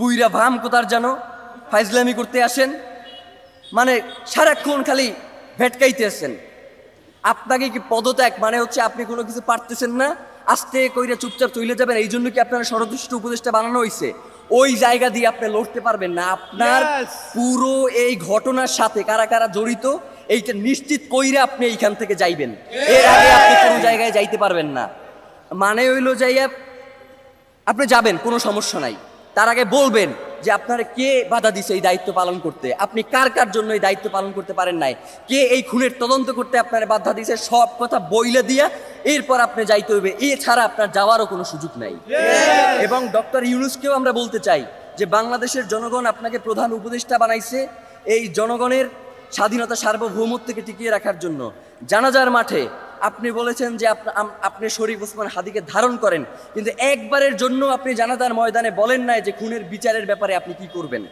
বুইরা ভাম কোথার জানো ফাইজলামি করতে আসেন, মানে সারাক্ষণ খালি ভেটকাইতে আসেন। আপনাকে কি পদত্যাগ মানে হচ্ছে আপনি কোনো কিছু পারতেছেন না, আস্তে কইরা চুপচাপ চলে যাবেন, এই জন্য কি আপনার ষড়যন্ত্র উপদেষ্টা বানানো হয়েছে? ওই জায়গা দিয়ে আপনি লড়তে পারবেন না। আপনার পুরো এই ঘটনার সাথে কারা কারা জড়িত এইটা নিশ্চিত কইরা আপনি এইখান থেকে যাইবেন, এর আগে আপনি কোনো জায়গায় যাইতে পারবেন না। মানে হইলো যাইয়া আপনি যাবেন, কোনো সমস্যা নাই, তার আগে বলবেন যে আপনারা কে বাধা দিছে এই দায়িত্ব পালন করতে, আপনি কার কার জন্য এই দায়িত্ব পালন করতে পারেন নাই, কে এই খুনের তদন্ত করতে আপনারা বাধা দিছে, সব কথা বইলে দিয়া এরপর আপনি যাইতে হইবে, এছাড়া আপনার যাওয়ারও কোনো সুযোগ নাই। এবং ডক্টর ইউনূসকেও আমরা বলতে চাই যে বাংলাদেশের জনগণ আপনাকে প্রধান উপদেষ্টা বানাইছে এই জনগণের স্বাধীনতা সার্বভৌমত্বকে টিকিয়ে রাখার জন্য। জানাজার মাঠে আপনি বলেছেন যে আপনি শরীফ ওসমান হাদিকে ধারণ করেন, কিন্তু একবারের জন্য আপনি জানাজার ময়দানে বলেন নাই যে খুনের বিচারের ব্যাপারে আপনি কি করবেন।